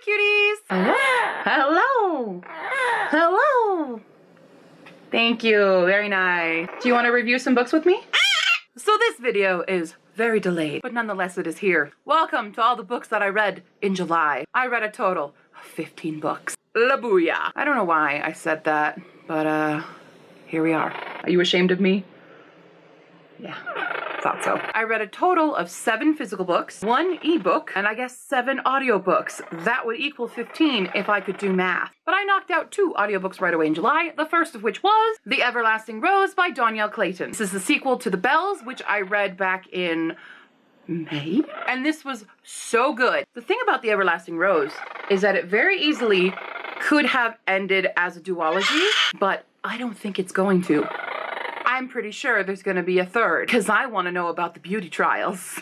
cuties! Hello! Hello! Thank you, very nice. Do you want to review some books with me? So this video is very delayed, but nonetheless it is here. Welcome to all the books that I read in July. I read a total of 15 books. La booyah! I don't know why I said that, but here we are. Are you ashamed of me? Yeah. Thought so. I read a total of 7 physical books, 1 ebook, and I guess 7 audiobooks. That would equal 15 if I could do math. But I knocked out 2 audiobooks right away in July, the first of which was The Everlasting Rose by Donielle Clayton. This is the sequel to The Bells, which I read back in May, and this was so good. The thing about The Everlasting Rose is that it very easily could have ended as a duology, but I don't think it's going to. I'm pretty sure there's gonna be a third, because I want to know about the beauty trials.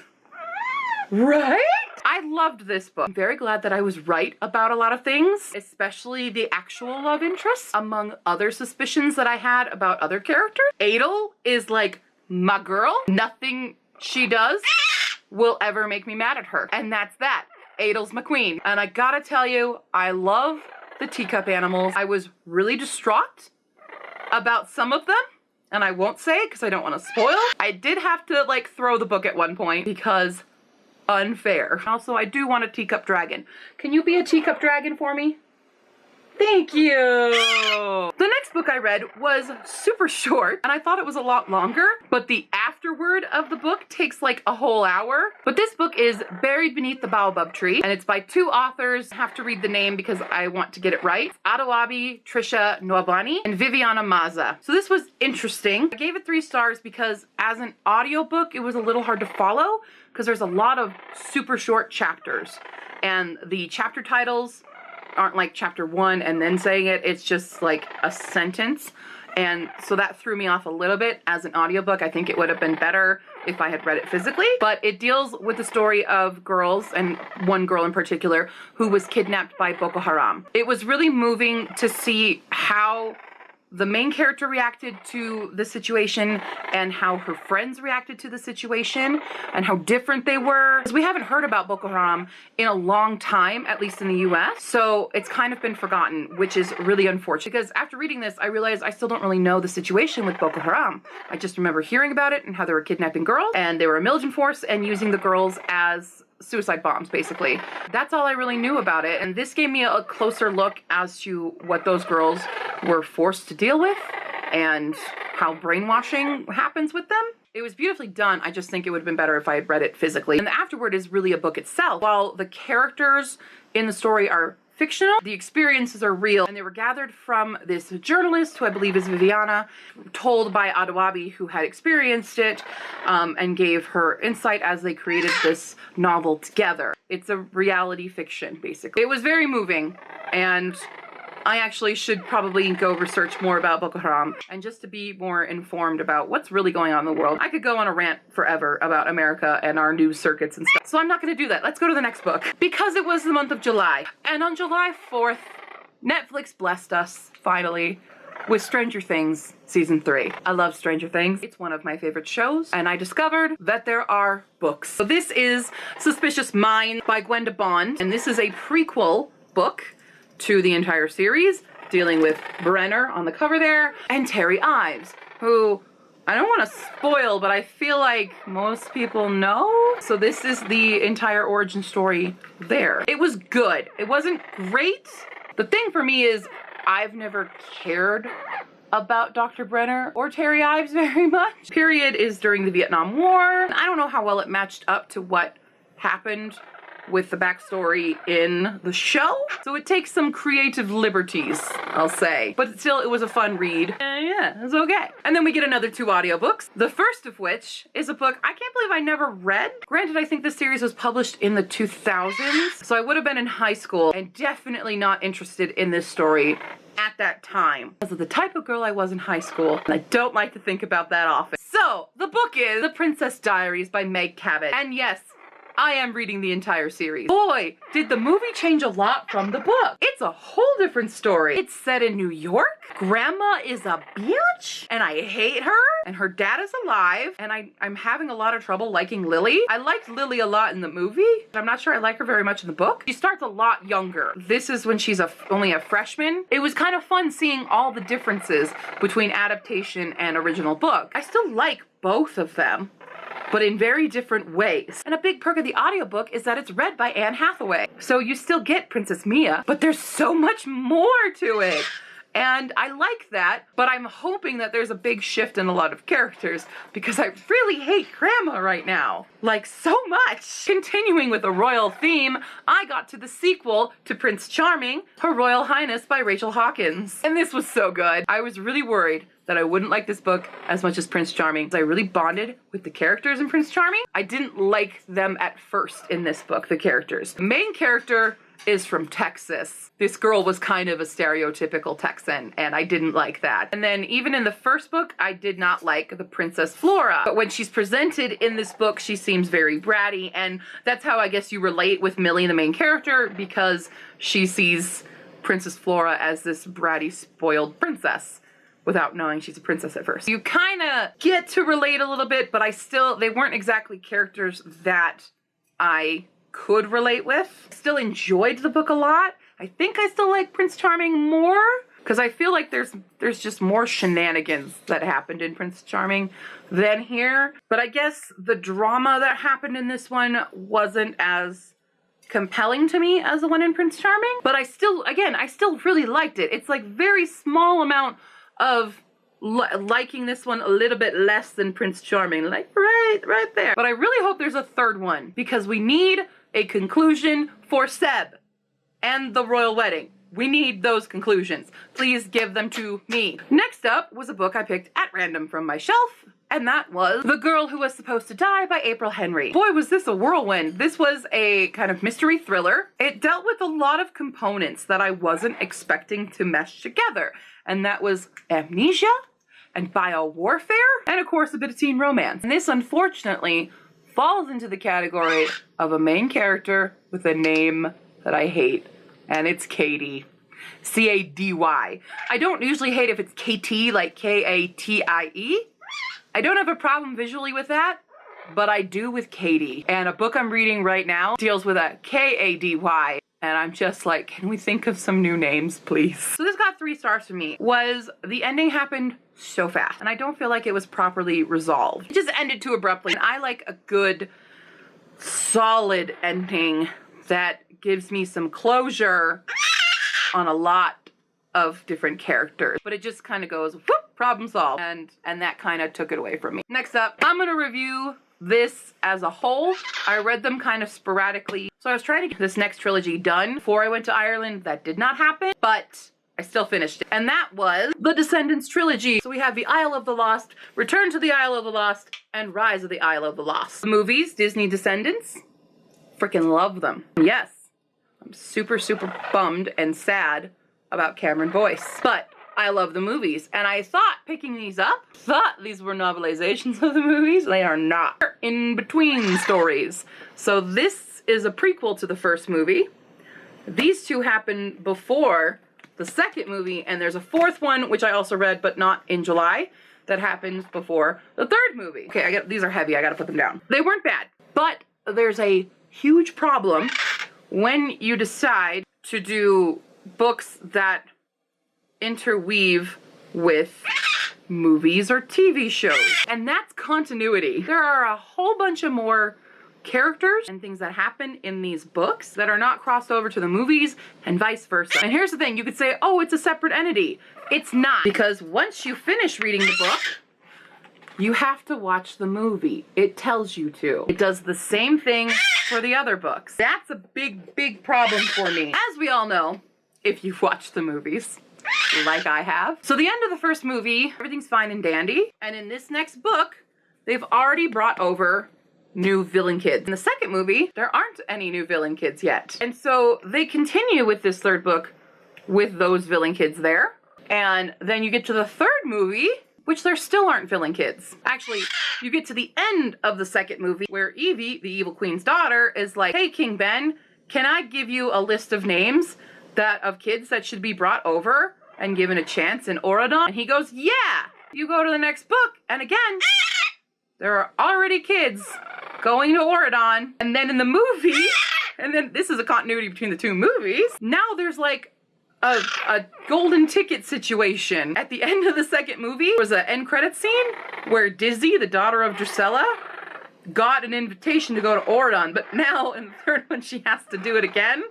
Right? I loved this book. I'm very glad that I was right about a lot of things, especially the actual love interests, among other suspicions that I had about other characters. Adel is like my girl. Nothing she does will ever make me mad at her. And that's that. Adel's my queen. And I gotta tell you, I love the teacup animals. I was really distraught about some of them. And I won't say because I don't want to spoil. I did have to like throw the book at one point because unfair. Also, I do want a teacup dragon. Can you be a teacup dragon for me? Thank you. The next book I read was super short and I thought it was a lot longer, but the afterword of the book takes like a whole hour. But this book is Buried Beneath the Baobab Tree and it's by 2 authors. I have to read the name because I want to get it right. Adowabi Trisha Nwabani and Viviana Maza. So this was interesting. I gave it 3 stars because as an audiobook, it was a little hard to follow because there's a lot of super short chapters and the chapter titles aren't like chapter 1 and then saying it, it's just like a sentence. And so that threw me off a little bit as an audiobook. I think it would have been better if I had read it physically, but it deals with the story of girls, and one girl in particular, who was kidnapped by Boko Haram. It was really moving to see how the main character reacted to the situation and how her friends reacted to the situation and how different they were. Because we haven't heard about Boko Haram in a long time, at least in the US. So it's kind of been forgotten, which is really unfortunate. Because after reading this, I realized I still don't really know the situation with Boko Haram. I just remember hearing about it and how they were kidnapping girls and they were a militant force and using the girls as suicide bombs, basically. That's all I really knew about it. And this gave me a closer look as to what those girls were forced to deal with and how brainwashing happens with them. It was beautifully done. I just think it would have been better if I had read it physically. And the afterword is really a book itself. While the characters in the story are fictional, the experiences are real, and they were gathered from this journalist, who I believe is Viviana, told by Adowabi, who had experienced it, and gave her insight as they created this novel together. It's a reality fiction, basically. It was very moving, and I actually should probably go research more about Boko Haram and just to be more informed about what's really going on in the world. I could go on a rant forever about America and our news circuits and stuff. So I'm not going to do that. Let's go to the next book. Because it was the month of July. And on July 4th, Netflix blessed us, finally, with Stranger Things Season 3. I love Stranger Things. It's one of my favorite shows. And I discovered that there are books. So this is Suspicious Minds by Gwenda Bond. And this is a prequel book to the entire series, dealing with Brenner on the cover there, and Terry Ives, who I don't want to spoil, but I feel like most people know. So this is the entire origin story there. It was good. It wasn't great. The thing for me is I've never cared about Dr. Brenner or Terry Ives very much. Period is during the Vietnam War. I don't know how well it matched up to what happened with the backstory in the show. So it takes some creative liberties, I'll say. But still, it was a fun read. Yeah, it's okay. And then we get another 2 audiobooks. The first of which is a book I can't believe I never read. Granted, I think this series was published in the 2000s. So I would have been in high school and definitely not interested in this story at that time. Because of the type of girl I was in high school, and I don't like to think about that often. So, the book is The Princess Diaries by Meg Cabot. And yes, I am reading the entire series. Boy, did the movie change a lot from the book. It's a whole different story. It's set in New York. Grandma is a bitch, and I hate her, and her dad is alive, and I'm having a lot of trouble liking Lily. I liked Lily a lot in the movie, but I'm not sure I like her very much in the book. She starts a lot younger. This is when she's only a freshman. It was kind of fun seeing all the differences between adaptation and original book. I still like both of them, but in very different ways. And a big perk of the audiobook is that it's read by Anne Hathaway. So you still get Princess Mia, but there's so much more to it. And I like that, but I'm hoping that there's a big shift in a lot of characters because I really hate Grandma right now. Like, so much. Continuing with a royal theme, I got to the sequel to Prince Charming, Her Royal Highness by Rachel Hawkins. And this was so good. I was really worried that I wouldn't like this book as much as Prince Charming. I really bonded with the characters in Prince Charming. I didn't like them at first in this book, the characters. The main character is from Texas. This girl was kind of a stereotypical Texan, and I didn't like that. And then even in the first book, I did not like the Princess Flora. But when she's presented in this book, she seems very bratty, and that's how I guess you relate with Millie, the main character, because she sees Princess Flora as this bratty, spoiled princess without knowing she's a princess at first. You kind of get to relate a little bit, but they weren't exactly characters that I could relate with. Still enjoyed the book a lot. I think I still like Prince Charming more because I feel like there's just more shenanigans that happened in Prince Charming than here. But I guess the drama that happened in this one wasn't as compelling to me as the one in Prince Charming. But I still really liked it. It's like very small amount of liking this one a little bit less than Prince Charming, like right there. But I really hope there's a third one because we need a conclusion for Seb and the royal wedding. We need those conclusions. Please give them to me. Next up was a book I picked at random from my shelf, and that was The Girl Who Was Supposed to Die by April Henry. Boy, was this a whirlwind. This was a kind of mystery thriller. It dealt with a lot of components that I wasn't expecting to mesh together, and that was amnesia and bio-warfare, and of course a bit of teen romance. And this, unfortunately, falls into the category of a main character with a name that I hate, and it's Katie. C-A-D-Y. I don't usually hate if it's K-T, like K-A-T-I-E. I don't have a problem visually with that, but I do with Katie. And a book I'm reading right now deals with a K-A-D-Y. And I'm just like, can we think of some new names, please? So this got 3 stars from me. The ending happened so fast, and I don't feel like it was properly resolved. It just ended too abruptly. And I like a good, solid ending that gives me some closure on a lot of different characters. But it just kind of goes, whoop, problem solved. And that kind of took it away from me. Next up, I'm gonna review this as a whole. I read them kind of sporadically. So I was trying to get this next trilogy done before I went to Ireland. That did not happen, but I still finished it. And that was the Descendants Trilogy. So we have The Isle of the Lost, Return to the Isle of the Lost, and Rise of the Isle of the Lost. The movies, Disney Descendants, freaking love them. Yes, I'm super, super bummed and sad about Cameron Boyce, but I love the movies, and I thought picking these up, these were novelizations of the movies. They are not. They're in between stories. So this is a prequel to the first movie. These 2 happen before the second movie, and there's a 4th one, which I also read, but not in July, that happens before the 3rd movie. Okay, these are heavy, I gotta put them down. They weren't bad, but there's a huge problem when you decide to do books that interweave with movies or TV shows, and that's continuity. There are a whole bunch of more characters and things that happen in these books that are not crossed over to the movies and vice versa. And here's the thing, you could say, oh, it's a separate entity. It's not, because once you finish reading the book, you have to watch the movie. It tells you to. It does the same thing for the other books. That's a big, big problem for me. As we all know, if you've watched the movies, like I have. So the end of the first movie, everything's fine and dandy. And in this next book, they've already brought over new villain kids. In the second movie, there aren't any new villain kids yet. And so they continue with this 3rd book with those villain kids there. And then you get to the 3rd movie, which there still aren't filling kids. Actually, you get to the end of the second movie where Evie, the evil queen's daughter, is like, hey, King Ben, can I give you a list of names of kids that should be brought over and given a chance in Auradon? And he goes, yeah! You go to the next book, and again, there are already kids going to Auradon. And then in the movie, and then this is a continuity between the two movies, now there's like a golden ticket situation. At the end of the second movie, there was an end credit scene where Dizzy, the daughter of Drusilla, got an invitation to go to Auradon, but now in the third one she has to do it again.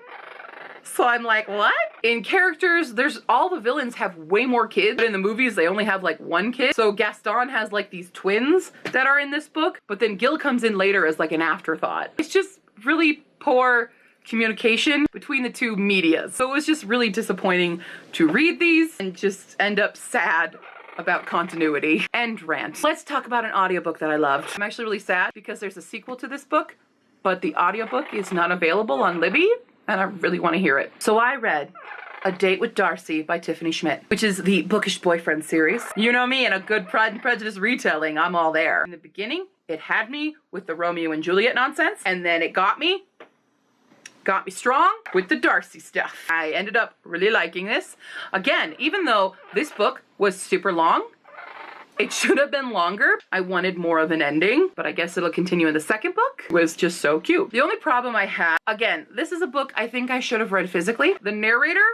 So I'm like, what? In characters, all the villains have way more kids, but in the movies they only have like one kid. So Gaston has like these twins that are in this book, but then Gil comes in later as like an afterthought. It's just really poor communication between the two medias. So it was just really disappointing to read these and just end up sad about continuity. And rant. Let's talk about an audiobook that I loved. I'm actually really sad because there's a sequel to this book, but the audiobook is not available on Libby, and I really want to hear it. So I read A Date with Darcy by Tiffany Schmidt, which is the Bookish Boyfriend series. You know me, and a good Pride and Prejudice retelling, I'm all there. In the beginning, it had me with the Romeo and Juliet nonsense, and then it got me strong with the Darcy stuff. I ended up really liking this. Again, even though this book was super long, it should have been longer. I wanted more of an ending, but I guess it'll continue in the second book. It was just so cute. The only problem I had, again, this is a book I think I should have read physically. The narrator,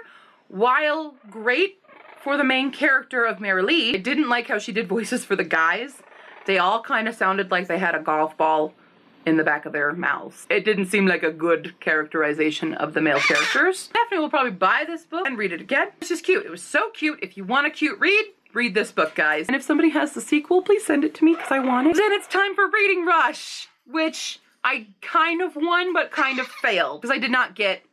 while great for the main character of Mary Lee, I didn't like how she did voices for the guys. They all kind of sounded like they had a golf ball in the back of their mouths. It didn't seem like a good characterization of the male characters. Definitely will probably buy this book and read it again. It's just cute. It was so cute. If you want a cute read this book, guys. And if somebody has the sequel, please send it to me because I want it. Then it's time for Reading Rush, which I kind of won, but kind of failed because I did not get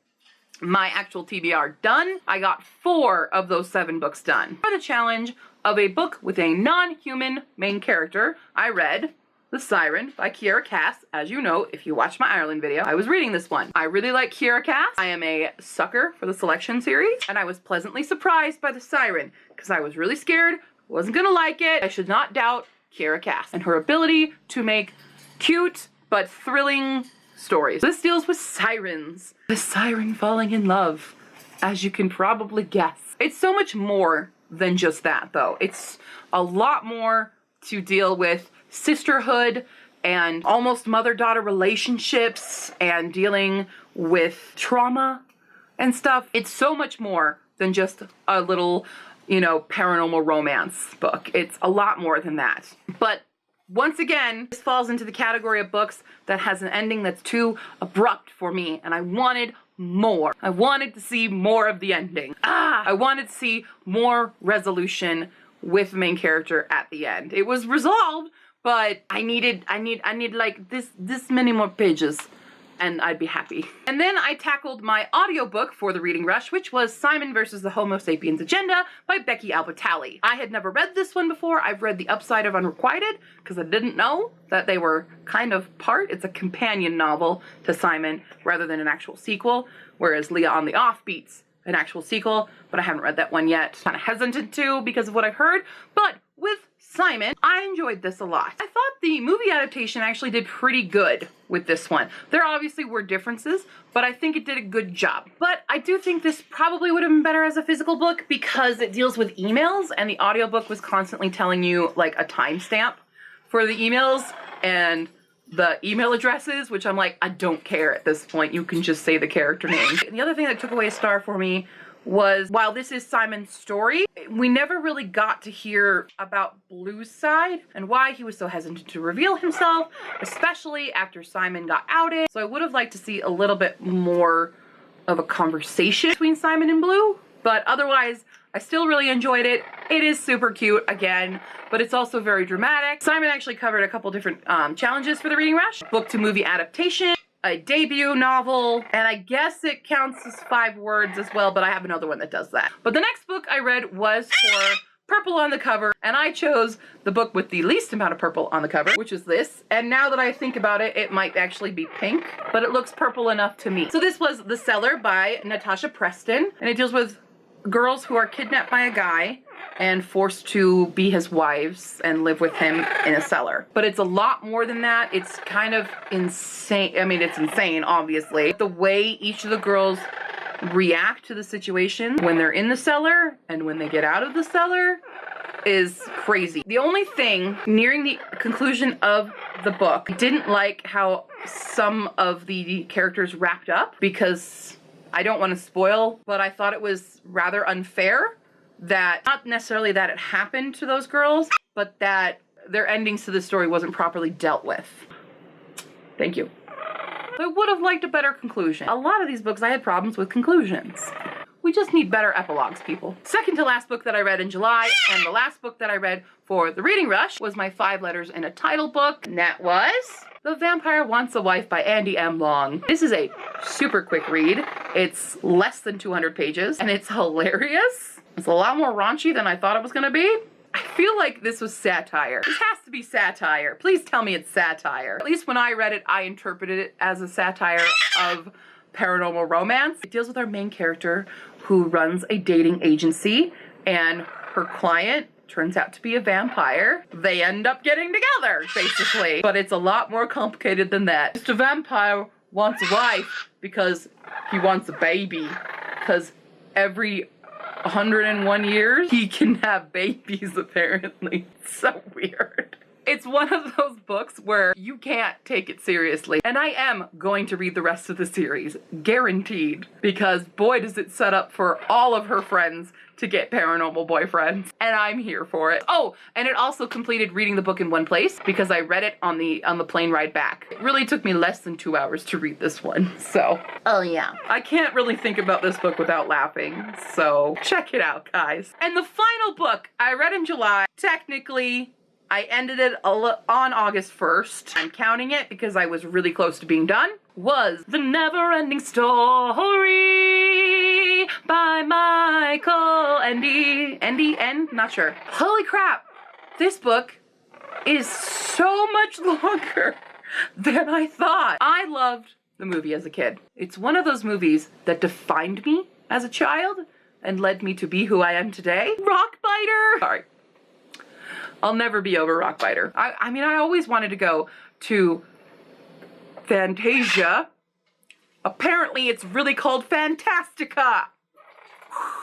my actual TBR done. I got 4 of those 7 books done. For the challenge of a book with a non-human main character, I read The Siren by Kiera Cass. As you know, if you watched my Ireland video, I was reading this one. I really like Kiera Cass. I am a sucker for the Selection series, and I was pleasantly surprised by The Siren because I was really scared, wasn't gonna like it. I should not doubt Kiera Cass and her ability to make cute but thrilling stories. This deals with sirens. The siren falling in love, as you can probably guess. It's so much more than just that, though. It's a lot more to deal with sisterhood and almost mother-daughter relationships and dealing with trauma and stuff. It's so much more than just a little, you know, paranormal romance book. It's a lot more than that. But once again, this falls into the category of books that has an ending that's too abrupt for me, and I wanted more. I wanted to see more of the ending. I wanted to see more resolution with the main character at the end. It was resolved, but I need like this many more pages and I'd be happy. And then I tackled my audiobook for the Reading Rush, which was Simon versus the Homo Sapiens Agenda by Becky Albertalli. I had never read this one before. I've read The Upside of Unrequited because I didn't know that they were kind of part. It's a companion novel to Simon rather than an actual sequel, whereas Leah on the Offbeat's an actual sequel, but I haven't read that one yet. Kind of hesitant to because of what I've heard, but with Simon, I enjoyed this a lot. I thought the movie adaptation actually did pretty good with this one. There obviously were differences, but I think it did a good job. But I do think this probably would have been better as a physical book because it deals with emails, and the audiobook was constantly telling you like a timestamp for the emails and the email addresses, which I'm like, I don't care at this point. You can just say the character names. And the other thing that took away a star for me was, while this is Simon's story, we never really got to hear about Blue's side and why he was so hesitant to reveal himself, especially after Simon got outed. So I would have liked to see a little bit more of a conversation between Simon and Blue, but otherwise, I still really enjoyed it. It is super cute, again, but it's also very dramatic. Simon actually covered a couple different challenges for the Reading Rush. Book to movie adaptation, a debut novel, and I guess it counts as 5 words as well, but I have another one that does that. But the next book I read was for purple on the cover, and I chose the book with the least amount of purple on the cover, which is this. And now that I think about it, it might actually be pink, but it looks purple enough to me. So this was The Cellar by Natasha Preston, and it deals with girls who are kidnapped by a guy and forced to be his wives and live with him in a cellar. But it's a lot more than that. It's kind of insane. I mean, it's insane, obviously. The way each of the girls react to the situation when they're in the cellar and when they get out of the cellar is crazy. The only thing nearing the conclusion of the book, I didn't like how some of the characters wrapped up, because I don't want to spoil, but I thought it was rather unfair that, not necessarily that it happened to those girls, but that their endings to the story wasn't properly dealt with. Thank you. I would have liked a better conclusion. A lot of these books I had problems with conclusions. We just need better epilogues, people. Second to last book that I read in July, and the last book that I read for the reading rush, was my 5 letters in a title book, and that was The Vampire Wants a Wife by Andy M. Long. This is a super quick read. It's less than 200 pages, and it's hilarious. It's a lot more raunchy than I thought it was gonna be. I feel like this was satire. This has to be satire. Please tell me it's satire. At least when I read it, I interpreted it as a satire of paranormal romance. It deals with our main character who runs a dating agency, and her client turns out to be a vampire. They end up getting together, basically. But it's a lot more complicated than that. Mr. Vampire wants a wife because he wants a baby. Because every 101 years, he can have babies, apparently. It's so weird. It's one of those books where you can't take it seriously. And I am going to read the rest of the series, guaranteed. Because boy, does it set up for all of her friends to get paranormal boyfriends. And I'm here for it. Oh, and it also completed reading the book in one place, because I read it on the plane ride back. It really took me less than 2 hours to read this one, so. Oh yeah. I can't really think about this book without laughing, so check it out, guys. And the final book I read in July, technically, I ended it on August 1st. I'm counting it because I was really close to being done. Was The Neverending Story by Michael Ende, not sure. Holy crap, this book is so much longer than I thought. I loved the movie as a kid. It's one of those movies that defined me as a child and led me to be who I am today. Rockbiter! Sorry. I'll never be over Rockbiter. I mean, I always wanted to go to Fantasia. Apparently, it's really called Fantastica.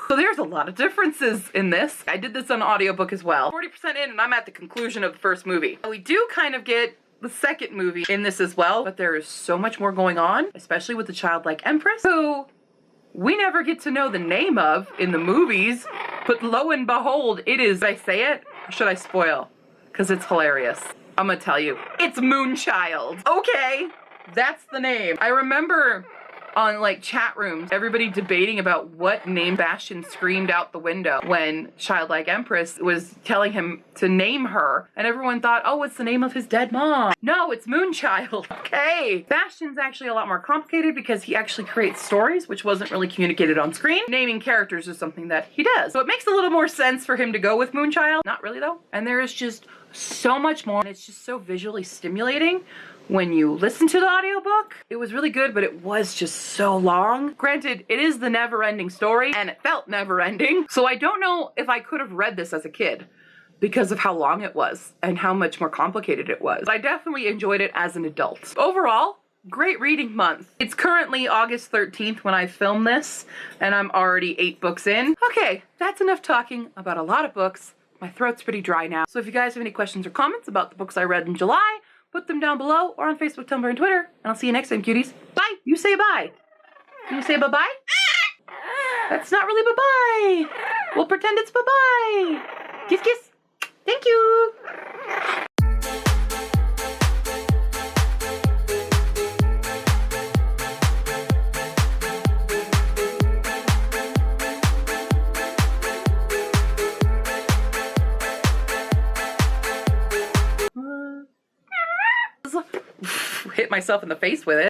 So there's a lot of differences in this. I did this on audiobook as well. 40% in, and I'm at the conclusion of the first movie. We do kind of get the second movie in this as well, but there is so much more going on, especially with the childlike empress, who we never get to know the name of in the movies, but lo and behold, it is, did I say it? Or should I spoil? Because it's hilarious. I'm gonna tell you. It's Moonchild. Okay, that's the name. I remember on like chat rooms, everybody debating about what name Bastian screamed out the window when Childlike Empress was telling him to name her. And everyone thought, oh, it's the name of his dead mom. No, it's Moonchild. Okay. Bastian's actually a lot more complicated because he actually creates stories, which wasn't really communicated on screen. Naming characters is something that he does. So it makes a little more sense for him to go with Moonchild. Not really though. And there is just so much more. And it's just so visually stimulating. When you listen to the audiobook, it was really good, but it was just so long. Granted, it is the never-ending story, and it felt never-ending. So I don't know if I could have read this as a kid because of how long it was and how much more complicated it was. I definitely enjoyed it as an adult. Overall, great reading month. It's currently August 13th when I film this, and I'm already 8 books in. Okay, that's enough talking about a lot of books. My throat's pretty dry now. So if you guys have any questions or comments about the books I read in July, put them down below or on Facebook, Tumblr, and Twitter. And I'll see you next time, cuties. Bye! You say bye. Can you say bye-bye? That's not really bye-bye. We'll pretend it's bye-bye. Kiss, kiss. Thank you. Hit myself in the face with it.